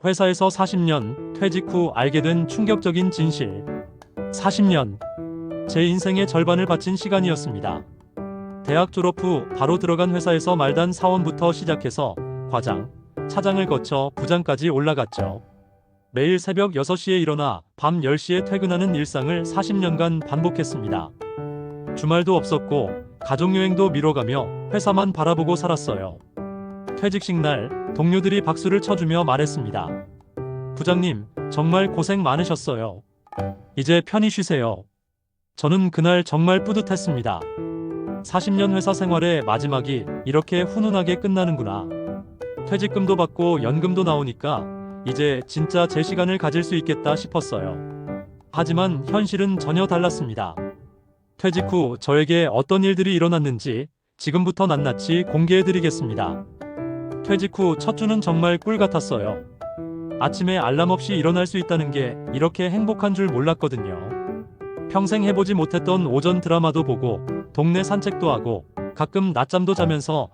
회사에서 40년, 퇴직 후 알게 된 충격적인 진실. 40년. 제 인생의 절반을 바친 시간이었습니다. 대학 졸업 후 바로 들어간 회사에서 말단 사원부터 시작해서 과장, 차장을 거쳐 부장까지 올라갔죠. 매일 새벽 6시에 일어나 밤 10시에 퇴근하는 일상을 40년간 반복했습니다. 주말도 없었고 가족여행도 미뤄가며 회사만 바라보고 살았어요. 퇴직식 날 동료들이 박수를 쳐주며 말했습니다. 부장님, 정말 고생 많으셨어요. 이제 편히 쉬세요. 저는 그날 정말 뿌듯했습니다. 40년 회사 생활의 마지막이 이렇게 훈훈하게 끝나는구나. 퇴직금도 받고 연금도 나오니까 이제 진짜 제 시간을 가질 수 있겠다 싶었어요. 하지만 현실은 전혀 달랐습니다. 퇴직 후 저에게 어떤 일들이 일어났는지 지금부터 낱낱이 공개해드리겠습니다. 퇴직 후 첫 주는 정말 꿀 같았어요. 아침에 알람 없이 일어날 수 있다는 게 이렇게 행복한 줄 몰랐거든요. 평생 해보지 못했던 오전 드라마도 보고 동네 산책도 하고 가끔 낮잠도 자면서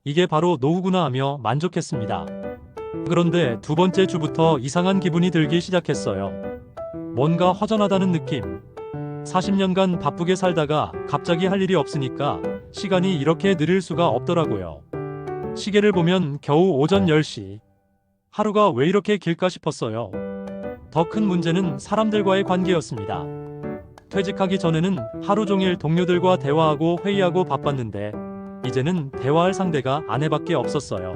이게 바로 노후구나 하며 만족했습니다. 그런데 두 번째 주부터 이상한 기분이 들기 시작했어요. 뭔가 허전하다는 느낌. 40년간 바쁘게 살다가 갑자기 할 일이 없으니까 시간이 이렇게 느릴 수가 없더라고요. 시계를 보면 겨우 오전 10시. 하루가 왜 이렇게 길까 싶었어요. 더 큰 문제는 사람들과의 관계였습니다. 퇴직하기 전에는 하루 종일 동료들과 대화하고 회의하고 바빴는데 이제는 대화할 상대가 아내밖에 없었어요.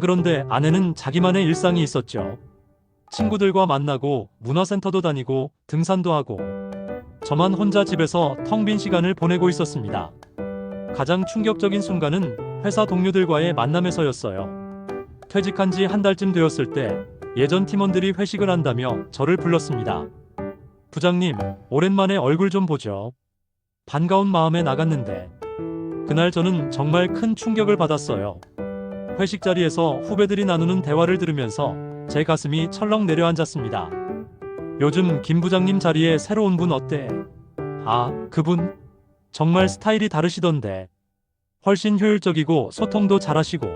그런데 아내는 자기만의 일상이 있었죠. 친구들과 만나고 문화센터도 다니고 등산도 하고 저만 혼자 집에서 텅 빈 시간을 보내고 있었습니다. 가장 충격적인 순간은 회사 동료들과의 만남에서였어요. 퇴직한 지 한 달쯤 되었을 때 예전 팀원들이 회식을 한다며 저를 불렀습니다. 부장님, 오랜만에 얼굴 좀 보죠. 반가운 마음에 나갔는데 그날 저는 정말 큰 충격을 받았어요. 회식 자리에서 후배들이 나누는 대화를 들으면서 제 가슴이 철렁 내려앉았습니다. 요즘 김 부장님 자리에 새로 온 분 어때? 그분? 정말 스타일이 다르시던데. 훨씬 효율적이고 소통도 잘하시고.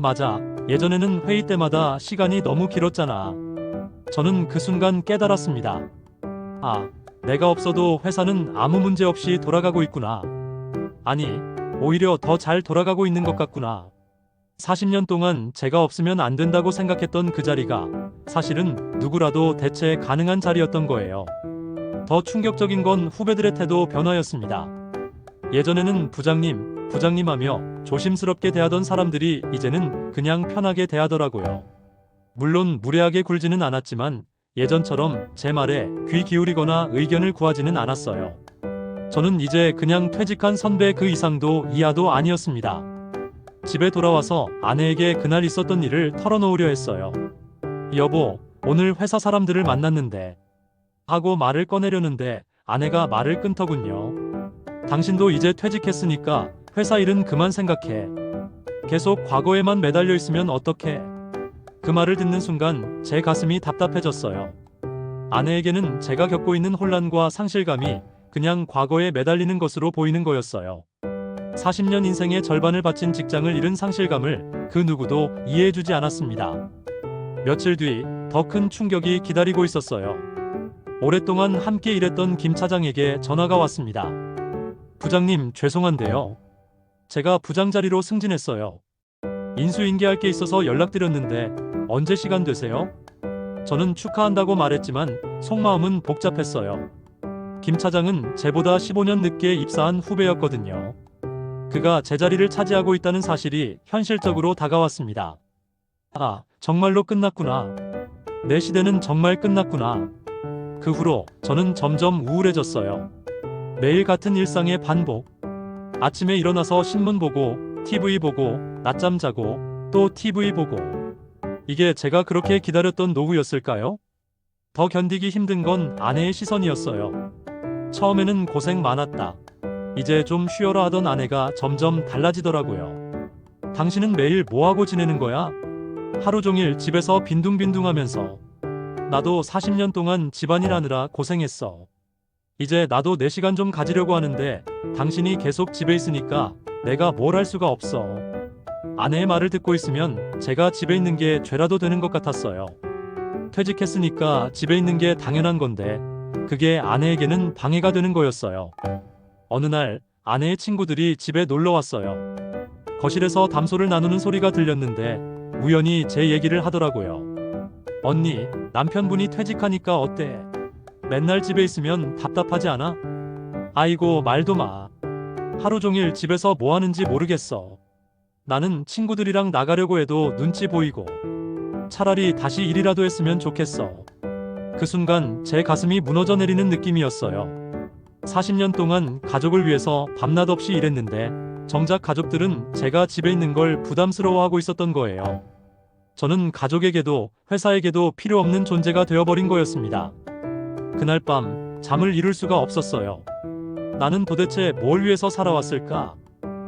맞아, 예전에는 회의 때마다 시간이 너무 길었잖아. 저는 그 순간 깨달았습니다. 내가 없어도 회사는 아무 문제 없이 돌아가고 있구나. 아니, 오히려 더 잘 돌아가고 있는 것 같구나. 40년 동안 제가 없으면 안 된다고 생각했던 그 자리가 사실은 누구라도 대체 가능한 자리였던 거예요. 더 충격적인 건 후배들의 태도 변화였습니다. 예전에는 부장님 하며 조심스럽게 대하던 사람들이 이제는 그냥 편하게 대하더라고요. 물론 무례하게 굴지는 않았지만 예전처럼 제 말에 귀 기울이거나 의견을 구하지는 않았어요. 저는 이제 그냥 퇴직한 선배 그 이상도 이하도 아니었습니다. 집에 돌아와서 아내에게 그날 있었던 일을 털어놓으려 했어요. 여보, 오늘 회사 사람들을 만났는데 하고 말을 꺼내려는데 아내가 말을 끊더군요. 당신도 이제 퇴직했으니까 회사 일은 그만 생각해. 계속 과거에만 매달려 있으면 어떡해. 그 말을 듣는 순간 제 가슴이 답답해졌어요. 아내에게는 제가 겪고 있는 혼란과 상실감이 그냥 과거에 매달리는 것으로 보이는 거였어요. 40년 인생의 절반을 바친 직장을 잃은 상실감을 그 누구도 이해해주지 않았습니다. 며칠 뒤 더 큰 충격이 기다리고 있었어요. 오랫동안 함께 일했던 김 차장에게 전화가 왔습니다. 부장님, 죄송한데요. 제가 부장 자리로 승진했어요. 인수인계할 게 있어서 연락드렸는데 언제 시간 되세요? 저는 축하한다고 말했지만 속마음은 복잡했어요. 김 차장은 제보다 15년 늦게 입사한 후배였거든요. 그가 제 자리를 차지하고 있다는 사실이 현실적으로 다가왔습니다. 정말로 끝났구나. 내 시대는 정말 끝났구나. 그 후로 저는 점점 우울해졌어요. 매일 같은 일상의 반복. 아침에 일어나서 신문 보고, TV 보고, 낮잠 자고, 또 TV 보고. 이게 제가 그렇게 기다렸던 노후였을까요? 더 견디기 힘든 건 아내의 시선이었어요. 처음에는 고생 많았다. 이제 좀 쉬어라 하던 아내가 점점 달라지더라고요. 당신은 매일 뭐하고 지내는 거야? 하루 종일 집에서 빈둥빈둥 하면서. 나도 40년 동안 집안일 하느라 고생했어. 이제 나도 내 시간 좀 가지려고 하는데 당신이 계속 집에 있으니까 내가 뭘 할 수가 없어. 아내의 말을 듣고 있으면 제가 집에 있는 게 죄라도 되는 것 같았어요. 퇴직했으니까 집에 있는 게 당연한 건데 그게 아내에게는 방해가 되는 거였어요. 어느 날 아내의 친구들이 집에 놀러 왔어요. 거실에서 담소를 나누는 소리가 들렸는데 우연히 제 얘기를 하더라고요. 언니, 남편분이 퇴직하니까 어때? 맨날 집에 있으면 답답하지 않아? 아이고, 말도 마. 하루 종일 집에서 뭐 하는지 모르겠어. 나는 친구들이랑 나가려고 해도 눈치 보이고 차라리 다시 일이라도 했으면 좋겠어. 그 순간 제 가슴이 무너져 내리는 느낌이었어요. 40년 동안 가족을 위해서 밤낮 없이 일했는데 정작 가족들은 제가 집에 있는 걸 부담스러워하고 있었던 거예요. 저는 가족에게도 회사에게도 필요 없는 존재가 되어버린 거였습니다. 그날 밤 잠을 이룰 수가 없었어요. 나는 도대체 뭘 위해서 살아왔을까?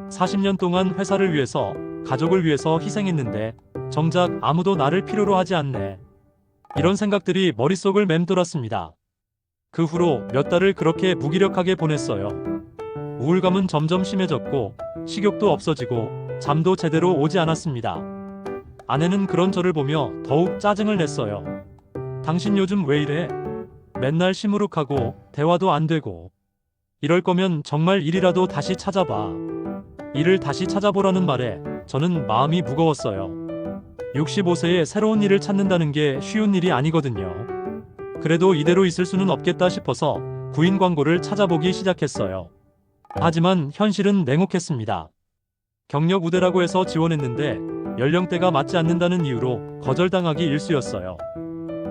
40년 동안 회사를 위해서, 가족을 위해서 희생했는데 정작 아무도 나를 필요로 하지 않네. 이런 생각들이 머릿속을 맴돌았습니다. 그 후로 몇 달을 그렇게 무기력하게 보냈어요. 우울감은 점점 심해졌고 식욕도 없어지고 잠도 제대로 오지 않았습니다. 아내는 그런 저를 보며 더욱 짜증을 냈어요. 당신 요즘 왜 이래? 맨날 시무룩하고 대화도 안 되고. 이럴 거면 정말 일이라도 다시 찾아봐. 일을 다시 찾아보라는 말에 저는 마음이 무거웠어요. 65세에 새로운 일을 찾는다는 게 쉬운 일이 아니거든요. 그래도 이대로 있을 수는 없겠다 싶어서 구인 광고를 찾아보기 시작했어요. 하지만 현실은 냉혹했습니다. 경력 우대라고 해서 지원했는데 연령대가 맞지 않는다는 이유로 거절당하기 일쑤였어요.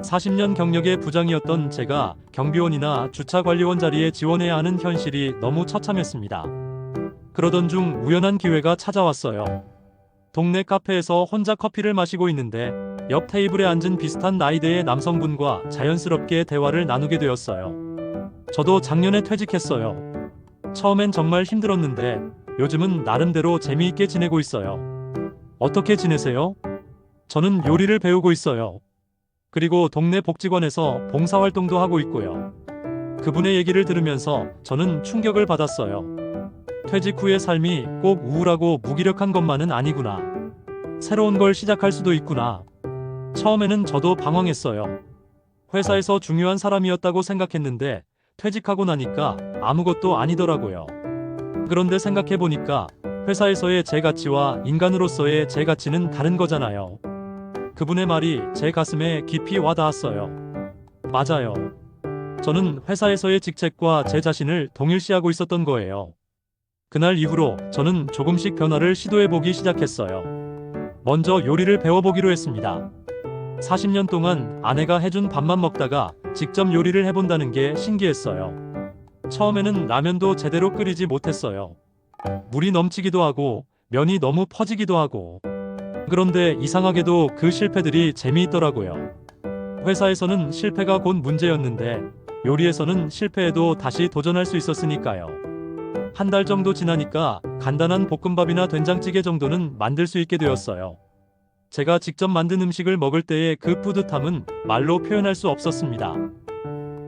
40년 경력의 부장이었던 제가 경비원이나 주차관리원 자리에 지원해야 하는 현실이 너무 처참했습니다. 그러던 중 우연한 기회가 찾아왔어요. 동네 카페에서 혼자 커피를 마시고 있는데 옆 테이블에 앉은 비슷한 나이대의 남성분과 자연스럽게 대화를 나누게 되었어요. 저도 작년에 퇴직했어요. 처음엔 정말 힘들었는데 요즘은 나름대로 재미있게 지내고 있어요. 어떻게 지내세요? 저는 요리를 배우고 있어요. 그리고 동네 복지관에서 봉사활동도 하고 있고요. 그분의 얘기를 들으면서 저는 충격을 받았어요. 퇴직 후의 삶이 꼭 우울하고 무기력한 것만은 아니구나. 새로운 걸 시작할 수도 있구나. 처음에는 저도 방황했어요. 회사에서 중요한 사람이었다고 생각했는데 퇴직하고 나니까 아무것도 아니더라고요. 그런데 생각해보니까 회사에서의 제 가치와 인간으로서의 제 가치는 다른 거잖아요. 그분의 말이 제 가슴에 깊이 와닿았어요. 맞아요. 저는 회사에서의 직책과 제 자신을 동일시하고 있었던 거예요. 그날 이후로 저는 조금씩 변화를 시도해보기 시작했어요. 먼저 요리를 배워보기로 했습니다. 40년 동안 아내가 해준 밥만 먹다가 직접 요리를 해본다는 게 신기했어요. 처음에는 라면도 제대로 끓이지 못했어요. 물이 넘치기도 하고 면이 너무 퍼지기도 하고. 그런데 이상하게도 그 실패들이 재미있더라고요. 회사에서는 실패가 곧 문제였는데 요리에서는 실패해도 다시 도전할 수 있었으니까요. 한 달 정도 지나니까 간단한 볶음밥이나 된장찌개 정도는 만들 수 있게 되었어요. 제가 직접 만든 음식을 먹을 때의 그 뿌듯함은 말로 표현할 수 없었습니다.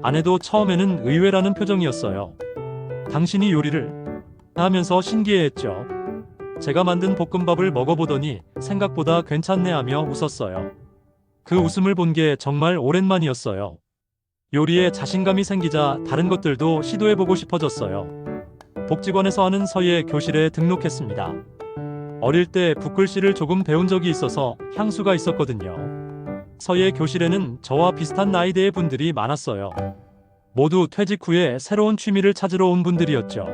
아내도 처음에는 의외라는 표정이었어요. 당신이 요리를 하면서 신기해했죠. 제가 만든 볶음밥을 먹어보더니 생각보다 괜찮네 하며 웃었어요. 그 웃음을 본 게 정말 오랜만이었어요. 요리에 자신감이 생기자 다른 것들도 시도해보고 싶어졌어요. 복지관에서 하는 서예 교실에 등록했습니다. 어릴 때 붓글씨를 조금 배운 적이 있어서 향수가 있었거든요. 서예 교실에는 저와 비슷한 나이대의 분들이 많았어요. 모두 퇴직 후에 새로운 취미를 찾으러 온 분들이었죠.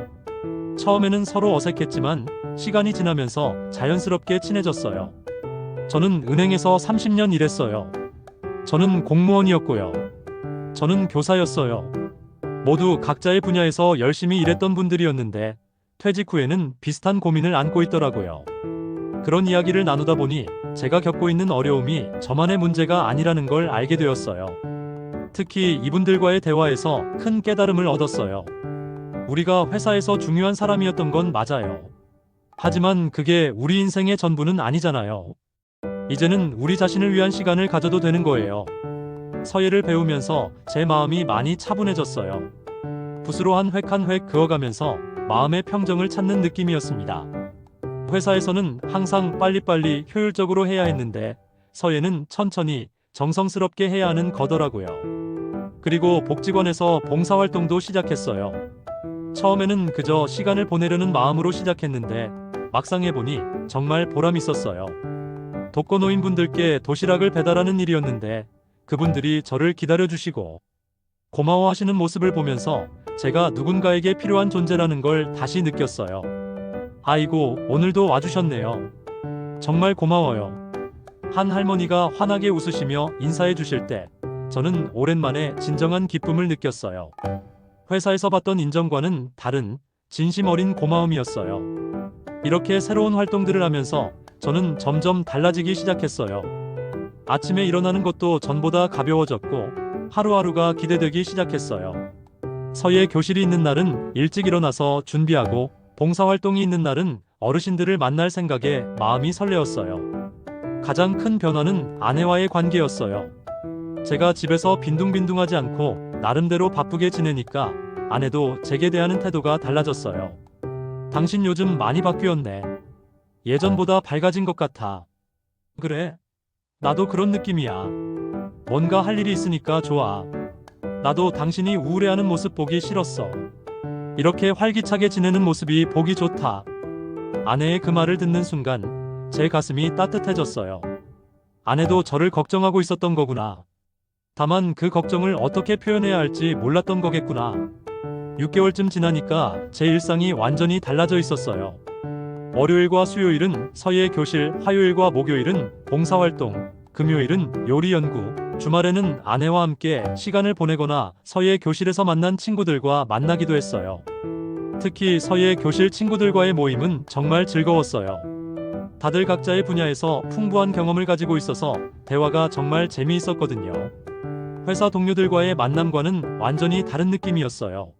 처음에는 서로 어색했지만 시간이 지나면서 자연스럽게 친해졌어요. 저는 은행에서 30년 일했어요. 저는 공무원이었고요. 저는 교사였어요. 모두 각자의 분야에서 열심히 일했던 분들이었는데 퇴직 후에는 비슷한 고민을 안고 있더라고요. 그런 이야기를 나누다 보니 제가 겪고 있는 어려움이 저만의 문제가 아니라는 걸 알게 되었어요. 특히 이분들과의 대화에서 큰 깨달음을 얻었어요. 우리가 회사에서 중요한 사람이었던 건 맞아요. 하지만 그게 우리 인생의 전부는 아니잖아요. 이제는 우리 자신을 위한 시간을 가져도 되는 거예요. 서예를 배우면서 제 마음이 많이 차분해졌어요. 붓으로 한 획 한 획 그어가면서 마음의 평정을 찾는 느낌이었습니다. 회사에서는 항상 빨리빨리 효율적으로 해야 했는데 서예는 천천히 정성스럽게 해야 하는 거더라고요. 그리고 복지관에서 봉사활동도 시작했어요. 처음에는 그저 시간을 보내려는 마음으로 시작했는데 막상 해보니 정말 보람 있었어요. 독거노인분들께 도시락을 배달하는 일이었는데 그분들이 저를 기다려주시고 고마워하시는 모습을 보면서 제가 누군가에게 필요한 존재라는 걸 다시 느꼈어요. 아이고, 오늘도 와주셨네요. 정말 고마워요. 한 할머니가 환하게 웃으시며 인사해 주실 때 저는 오랜만에 진정한 기쁨을 느꼈어요. 회사에서 받던 인정과는 다른 진심 어린 고마움이었어요. 이렇게 새로운 활동들을 하면서 저는 점점 달라지기 시작했어요. 아침에 일어나는 것도 전보다 가벼워졌고 하루하루가 기대되기 시작했어요. 서예 교실이 있는 날은 일찍 일어나서 준비하고 봉사활동이 있는 날은 어르신들을 만날 생각에 마음이 설레었어요. 가장 큰 변화는 아내와의 관계였어요. 제가 집에서 빈둥빈둥하지 않고 나름대로 바쁘게 지내니까 아내도 제게 대하는 태도가 달라졌어요. 당신 요즘 많이 바뀌었네. 예전보다 밝아진 것 같아. 그래? 나도 그런 느낌이야. 뭔가 할 일이 있으니까 좋아. 나도 당신이 우울해하는 모습 보기 싫었어. 이렇게 활기차게 지내는 모습이 보기 좋다. 아내의 그 말을 듣는 순간 제 가슴이 따뜻해졌어요. 아내도 저를 걱정하고 있었던 거구나. 다만 그 걱정을 어떻게 표현해야 할지 몰랐던 거겠구나. 6개월쯤 지나니까 제 일상이 완전히 달라져 있었어요. 월요일과 수요일은 서예 교실, 화요일과 목요일은 봉사활동, 금요일은 요리 연구, 주말에는 아내와 함께 시간을 보내거나 서예 교실에서 만난 친구들과 만나기도 했어요. 특히 서예 교실 친구들과의 모임은 정말 즐거웠어요. 다들 각자의 분야에서 풍부한 경험을 가지고 있어서 대화가 정말 재미있었거든요. 회사 동료들과의 만남과는 완전히 다른 느낌이었어요.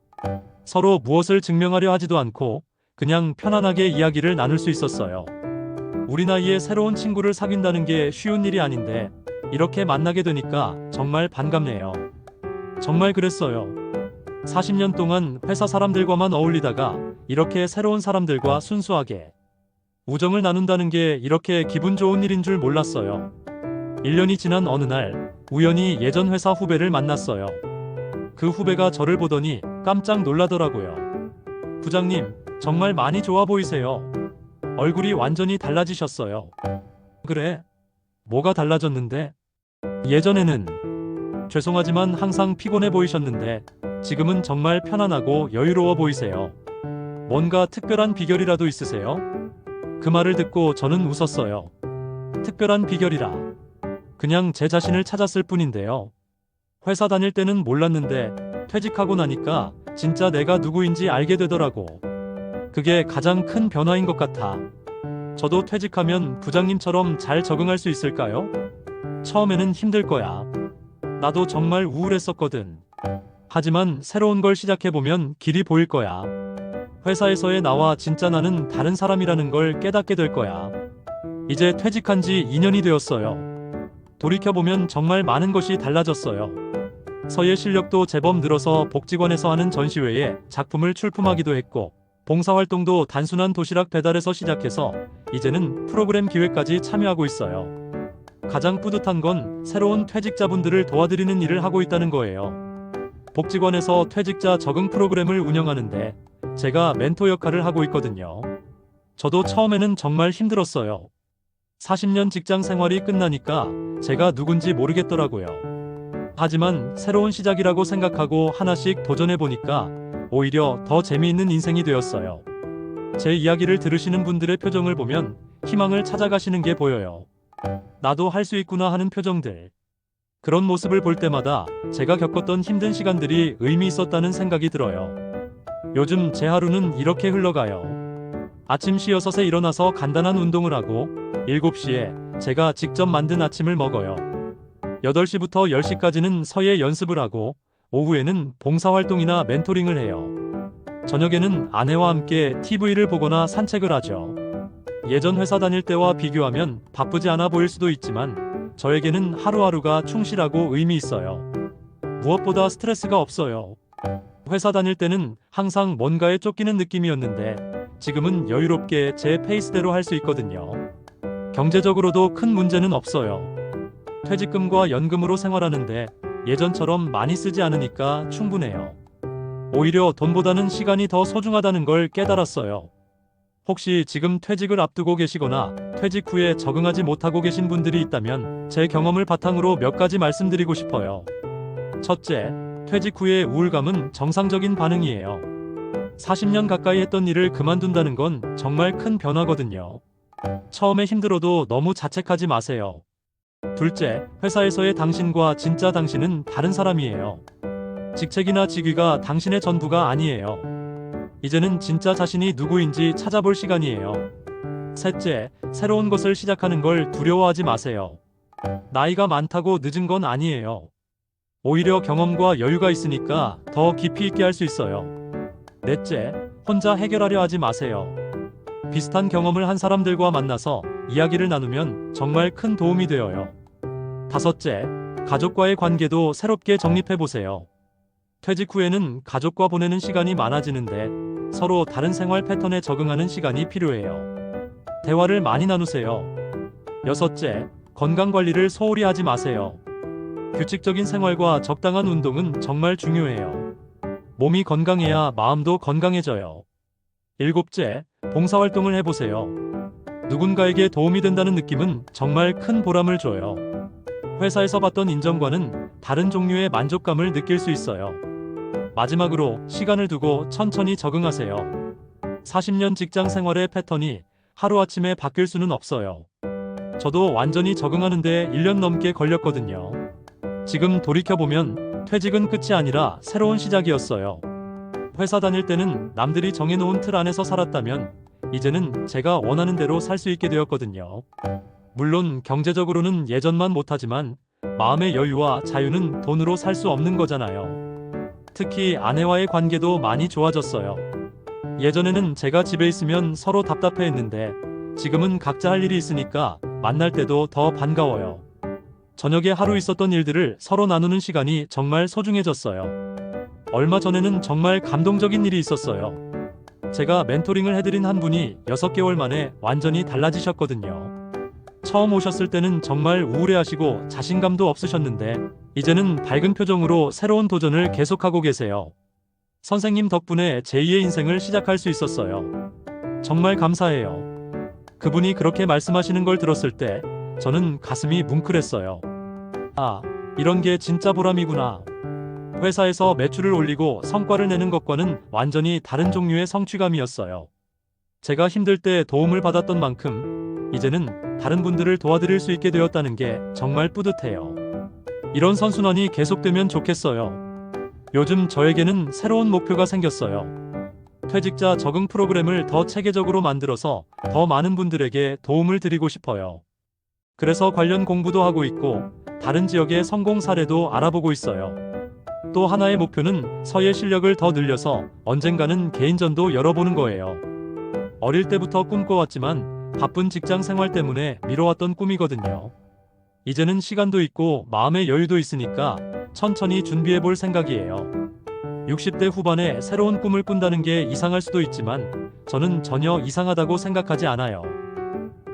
서로 무엇을 증명하려 하지도 않고 그냥 편안하게 이야기를 나눌 수 있었어요. 우리 나이에 새로운 친구를 사귄다는 게 쉬운 일이 아닌데 이렇게 만나게 되니까 정말 반갑네요. 정말 그랬어요. 40년 동안 회사 사람들과만 어울리다가 이렇게 새로운 사람들과 순수하게 우정을 나눈다는 게 이렇게 기분 좋은 일인 줄 몰랐어요. 1년이 지난 어느 날 우연히 예전 회사 후배를 만났어요. 그 후배가 저를 보더니 깜짝 놀라더라고요. 부장님, 정말 많이 좋아 보이세요. 얼굴이 완전히 달라지셨어요. 그래? 뭐가 달라졌는데? 예전에는 죄송하지만 항상 피곤해 보이셨는데 지금은 정말 편안하고 여유로워 보이세요. 뭔가 특별한 비결이라도 있으세요? 그 말을 듣고 저는 웃었어요. 특별한 비결이라. 그냥 제 자신을 찾았을 뿐인데요. 회사 다닐 때는 몰랐는데 퇴직하고 나니까 진짜 내가 누구인지 알게 되더라고. 그게 가장 큰 변화인 것 같아. 저도 퇴직하면 부장님처럼 잘 적응할 수 있을까요? 처음에는 힘들 거야. 나도 정말 우울했었거든. 하지만 새로운 걸 시작해보면 길이 보일 거야. 회사에서의 나와 진짜 나는 다른 사람이라는 걸 깨닫게 될 거야. 이제 퇴직한 지 2년이 되었어요. 돌이켜보면 정말 많은 것이 달라졌어요. 서예 실력도 제법 늘어서 복지관에서 하는 전시회에 작품을 출품하기도 했고 봉사활동도 단순한 도시락 배달에서 시작해서 이제는 프로그램 기획까지 참여하고 있어요. 가장 뿌듯한 건 새로운 퇴직자분들을 도와드리는 일을 하고 있다는 거예요. 복지관에서 퇴직자 적응 프로그램을 운영하는데 제가 멘토 역할을 하고 있거든요. 저도 처음에는 정말 힘들었어요. 40년 직장 생활이 끝나니까 제가 누군지 모르겠더라고요. 하지만 새로운 시작이라고 생각하고 하나씩 도전해보니까 오히려 더 재미있는 인생이 되었어요. 제 이야기를 들으시는 분들의 표정을 보면 희망을 찾아가시는 게 보여요. 나도 할 수 있구나 하는 표정들. 그런 모습을 볼 때마다 제가 겪었던 힘든 시간들이 의미 있었다는 생각이 들어요. 요즘 제 하루는 이렇게 흘러가요. 아침 5시에 일어나서 간단한 운동을 하고 7시에 제가 직접 만든 아침을 먹어요. 8시부터 10시까지는 서예 연습을 하고 오후에는 봉사활동이나 멘토링을 해요. 저녁에는 아내와 함께 TV를 보거나 산책을 하죠. 예전 회사 다닐 때와 비교하면 바쁘지 않아 보일 수도 있지만 저에게는 하루하루가 충실하고 의미 있어요. 무엇보다 스트레스가 없어요. 회사 다닐 때는 항상 뭔가에 쫓기는 느낌이었는데 지금은 여유롭게 제 페이스대로 할 수 있거든요. 경제적으로도 큰 문제는 없어요. 퇴직금과 연금으로 생활하는데 예전처럼 많이 쓰지 않으니까 충분해요. 오히려 돈보다는 시간이 더 소중하다는 걸 깨달았어요. 혹시 지금 퇴직을 앞두고 계시거나 퇴직 후에 적응하지 못하고 계신 분들이 있다면 제 경험을 바탕으로 몇 가지 말씀드리고 싶어요. 첫째, 퇴직 후의 우울감은 정상적인 반응이에요. 40년 가까이 했던 일을 그만둔다는 건 정말 큰 변화거든요. 처음에 힘들어도 너무 자책하지 마세요. 둘째, 회사에서의 당신과 진짜 당신은 다른 사람이에요. 직책이나 직위가 당신의 전부가 아니에요. 이제는 진짜 자신이 누구인지 찾아볼 시간이에요. 셋째, 새로운 것을 시작하는 걸 두려워하지 마세요. 나이가 많다고 늦은 건 아니에요. 오히려 경험과 여유가 있으니까 더 깊이 있게 할 수 있어요. 넷째, 혼자 해결하려 하지 마세요. 비슷한 경험을 한 사람들과 만나서 이야기를 나누면 정말 큰 도움이 되어요. 다섯째, 가족과의 관계도 새롭게 정립해보세요. 퇴직 후에는 가족과 보내는 시간이 많아지는데 서로 다른 생활 패턴에 적응하는 시간이 필요해요. 대화를 많이 나누세요. 여섯째, 건강 관리를 소홀히 하지 마세요. 규칙적인 생활과 적당한 운동은 정말 중요해요. 몸이 건강해야 마음도 건강해져요. 일곱째, 봉사활동을 해보세요. 누군가에게 도움이 된다는 느낌은 정말 큰 보람을 줘요. 회사에서 받던 인정과는 다른 종류의 만족감을 느낄 수 있어요. 마지막으로 시간을 두고 천천히 적응하세요. 40년 직장 생활의 패턴이 하루아침에 바뀔 수는 없어요. 저도 완전히 적응하는데 1년 넘게 걸렸거든요. 지금 돌이켜보면 퇴직은 끝이 아니라 새로운 시작이었어요. 회사 다닐 때는 남들이 정해놓은 틀 안에서 살았다면 이제는 제가 원하는 대로 살 수 있게 되었거든요. 물론 경제적으로는 예전만 못하지만 마음의 여유와 자유는 돈으로 살 수 없는 거잖아요. 특히 아내와의 관계도 많이 좋아졌어요. 예전에는 제가 집에 있으면 서로 답답해했는데 지금은 각자 할 일이 있으니까 만날 때도 더 반가워요. 저녁에 하루 있었던 일들을 서로 나누는 시간이 정말 소중해졌어요. 얼마 전에는 정말 감동적인 일이 있었어요. 제가 멘토링을 해드린 한 분이 6개월 만에 완전히 달라지셨거든요. 처음 오셨을 때는 정말 우울해하시고 자신감도 없으셨는데 이제는 밝은 표정으로 새로운 도전을 계속하고 계세요. 선생님 덕분에 제2의 인생을 시작할 수 있었어요. 정말 감사해요. 그분이 그렇게 말씀하시는 걸 들었을 때 저는 가슴이 뭉클했어요. 아, 이런 게 진짜 보람이구나. 회사에서 매출을 올리고 성과를 내는 것과는 완전히 다른 종류의 성취감이었어요. 제가 힘들 때 도움을 받았던 만큼 이제는 다른 분들을 도와드릴 수 있게 되었다는 게 정말 뿌듯해요. 이런 선순환이 계속되면 좋겠어요. 요즘 저에게는 새로운 목표가 생겼어요. 퇴직자 적응 프로그램을 더 체계적으로 만들어서 더 많은 분들에게 도움을 드리고 싶어요. 그래서 관련 공부도 하고 있고 다른 지역의 성공 사례도 알아보고 있어요. 또 하나의 목표는 서예 실력을 더 늘려서 언젠가는 개인전도 열어보는 거예요. 어릴 때부터 꿈꿔왔지만 바쁜 직장 생활 때문에 미뤄왔던 꿈이거든요. 이제는 시간도 있고 마음의 여유도 있으니까 천천히 준비해볼 생각이에요. 60대 후반에 새로운 꿈을 꾼다는 게 이상할 수도 있지만 저는 전혀 이상하다고 생각하지 않아요.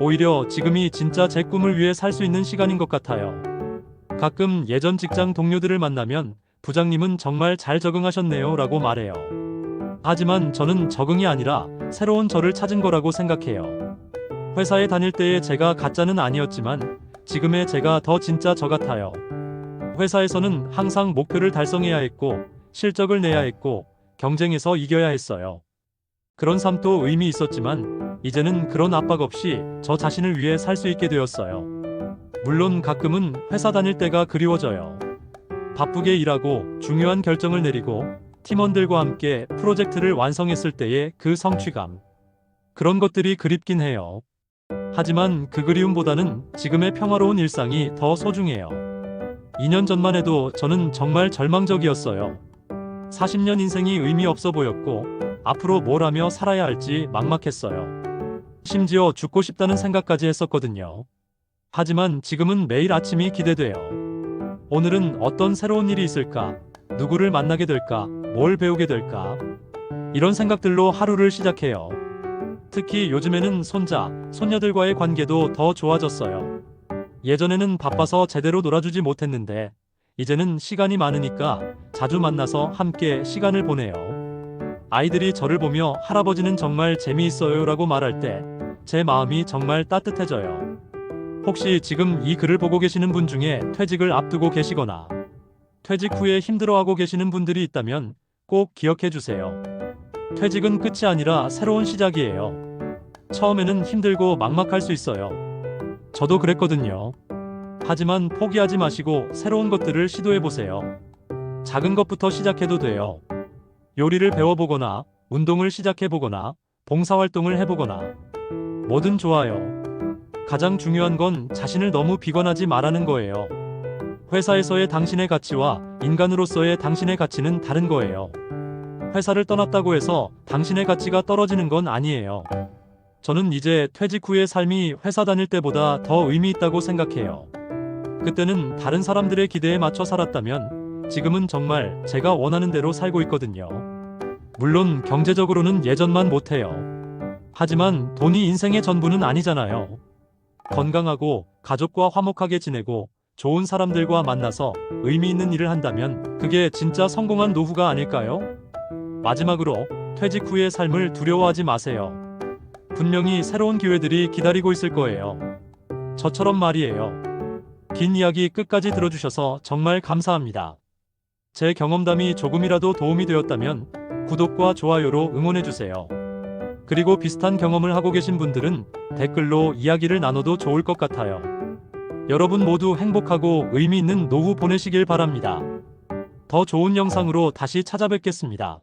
오히려 지금이 진짜 제 꿈을 위해 살 수 있는 시간인 것 같아요. 가끔 예전 직장 동료들을 만나면 부장님은 정말 잘 적응하셨네요 라고 말해요. 하지만 저는 적응이 아니라 새로운 저를 찾은 거라고 생각해요. 회사에 다닐 때의 제가 가짜는 아니었지만 지금의 제가 더 진짜 저 같아요. 회사에서는 항상 목표를 달성해야 했고 실적을 내야 했고 경쟁에서 이겨야 했어요. 그런 삶도 의미 있었지만 이제는 그런 압박 없이 저 자신을 위해 살 수 있게 되었어요. 물론 가끔은 회사 다닐 때가 그리워져요. 바쁘게 일하고 중요한 결정을 내리고 팀원들과 함께 프로젝트를 완성했을 때의 그 성취감. 그런 것들이 그립긴 해요. 하지만 그 그리움보다는 지금의 평화로운 일상이 더 소중해요. 2년 전만 해도 저는 정말 절망적이었어요. 40년 인생이 의미 없어 보였고 앞으로 뭘 하며 살아야 할지 막막했어요. 심지어 죽고 싶다는 생각까지 했었거든요. 하지만 지금은 매일 아침이 기대돼요. 오늘은 어떤 새로운 일이 있을까? 누구를 만나게 될까? 뭘 배우게 될까? 이런 생각들로 하루를 시작해요. 특히 요즘에는 손자, 손녀들과의 관계도 더 좋아졌어요. 예전에는 바빠서 제대로 놀아주지 못했는데 이제는 시간이 많으니까 자주 만나서 함께 시간을 보내요. 아이들이 저를 보며 할아버지는 정말 재미있어요라고 말할 때 제 마음이 정말 따뜻해져요. 혹시 지금 이 글을 보고 계시는 분 중에 퇴직을 앞두고 계시거나 퇴직 후에 힘들어하고 계시는 분들이 있다면 꼭 기억해 주세요. 퇴직은 끝이 아니라 새로운 시작이에요. 처음에는 힘들고 막막할 수 있어요. 저도 그랬거든요. 하지만 포기하지 마시고 새로운 것들을 시도해 보세요. 작은 것부터 시작해도 돼요. 요리를 배워보거나, 운동을 시작해보거나, 봉사활동을 해보거나. 뭐든 좋아요. 가장 중요한 건 자신을 너무 비관하지 말라는 거예요. 회사에서의 당신의 가치와 인간으로서의 당신의 가치는 다른 거예요. 회사를 떠났다고 해서 당신의 가치가 떨어지는 건 아니에요. 저는 이제 퇴직 후의 삶이 회사 다닐 때보다 더 의미 있다고 생각해요. 그때는 다른 사람들의 기대에 맞춰 살았다면 지금은 정말 제가 원하는 대로 살고 있거든요. 물론 경제적으로는 예전만 못해요. 하지만 돈이 인생의 전부는 아니잖아요. 건강하고 가족과 화목하게 지내고 좋은 사람들과 만나서 의미 있는 일을 한다면 그게 진짜 성공한 노후가 아닐까요? 마지막으로 퇴직 후의 삶을 두려워하지 마세요. 분명히 새로운 기회들이 기다리고 있을 거예요. 저처럼 말이에요. 긴 이야기 끝까지 들어주셔서 정말 감사합니다. 제 경험담이 조금이라도 도움이 되었다면 구독과 좋아요로 응원해주세요. 그리고 비슷한 경험을 하고 계신 분들은 댓글로 이야기를 나눠도 좋을 것 같아요. 여러분 모두 행복하고 의미 있는 노후 보내시길 바랍니다. 더 좋은 영상으로 다시 찾아뵙겠습니다.